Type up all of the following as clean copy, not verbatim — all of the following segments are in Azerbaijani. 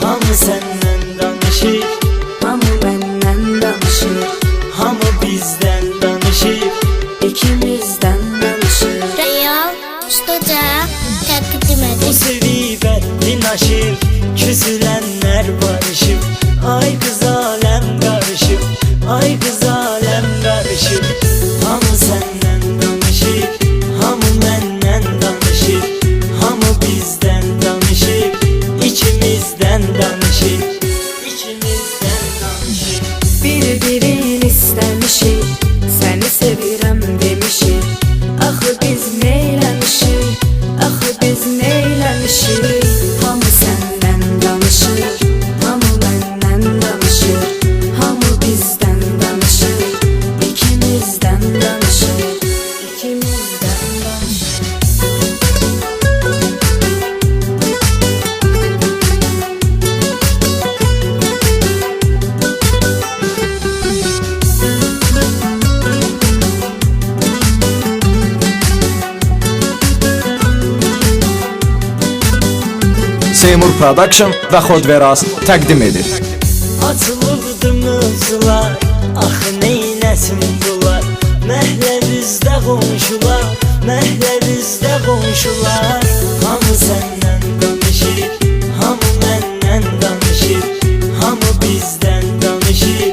Hamı senden danışır, hamı benden danışır, hamı bizden danışır, ikimizden danışır. Real Studio təqdim edir. Musibetin aşır, küsülenler barışıp, ay kız alem karışıp, ay kız alem karışıp. Hamı senden danışır, hamı benden danışır, hamı bizden danışır, ikimizden danışır, ikimizden danışır. Bir-birini istemişik, seni sevirəm demişik. Axı biz neyləmişik, axı biz neyləmişik. Hamı səndən danışır, hamı məndən danışır, hamı bizdən danışır, ikimizdən danışır, ikimizdən danışır. Seymur Production və Xodveraz təqdim edir. Açılıbdı mövzular, axı neyləsin bunlar? Məhləvizdə qonşular, məhləvizdə qonşular. Hamı səndən danışır, hamı məndən danışır, hamı bizdən danışır,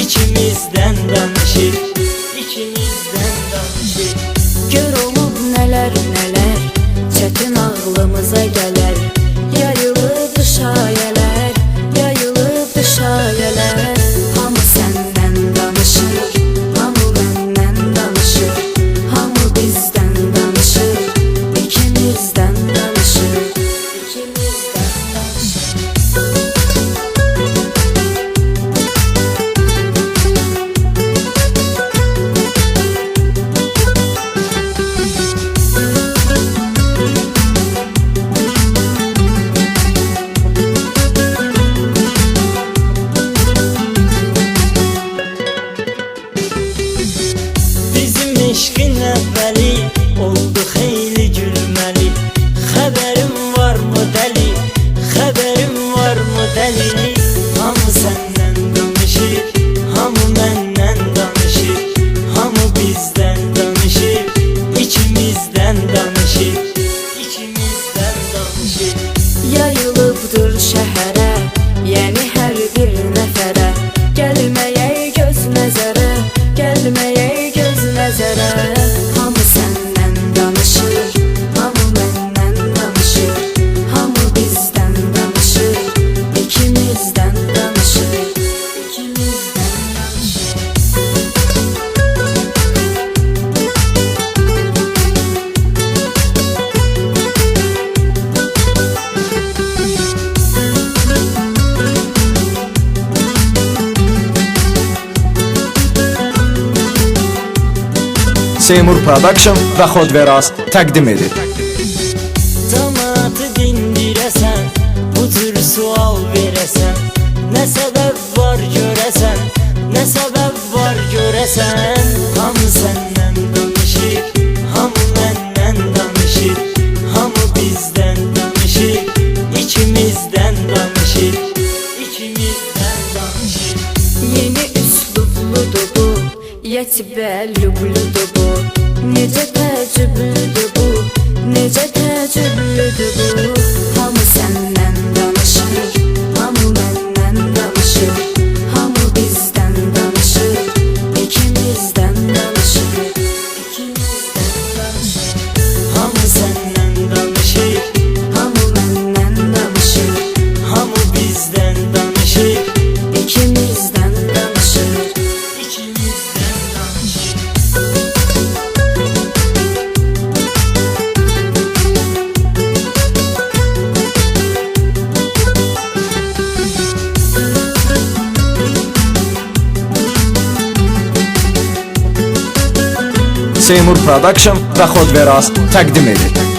ikimizdən danışır, ikimizdən danışır. Gör olub nələr nələr, çətin ağlımıza gələr. Yayılıbdı şayələr, yayılıbdı şayələr. Hamı səndən danışır, hamı məndən danışır, hamı bizdən danışır, ikimizdən danışır, ikimizdən danışır. Bizim eşqin əvvəli oldu xeyli gülməli. Xəbərim var mı dəli, xəbərim var mı dəli? Hamı səndən danışır, hamı məndən danışır, hamı bizdən danışır, ikimizdən danışır, ikimizdən danışır. Yayılıbdır şəhərə, yəni hər bir nəfərə. Gəlməyək göz nəzərə, gəlməyək göz nəzərə. Hamı səndən danışır, hamı məndən danışır, hamı bizdən danışır, ikimizdən danışır, ikimizdən danışır. Seymur Production və Xodveraz təqdim edir. Cəmaatı dindirəsən, bu tür sual verəsən. Nə səbəb var görəsən, nə səbəb var görəsən. Hamı səndən danışır, hamı məndən danışır, hamı bizdən danışır, ikimizdən danışır, ikimizdən danışır. Yeni üslubludur bu, yetibə lübludur bu. Necə təəccüblüdür bu, necə təəccüblüdür bu. Hamı səndən danışır, hamı məndən danışır, hamı bizdən danışır, ikimizdən danışır, ikimizdən danışır. Hamı səndən danışır, Hamı məndən danışır, hamı bizdən danışır, ikimizdən danışır. ikimizdən danışır. Seymur Production və Xodveraz təqdim edir.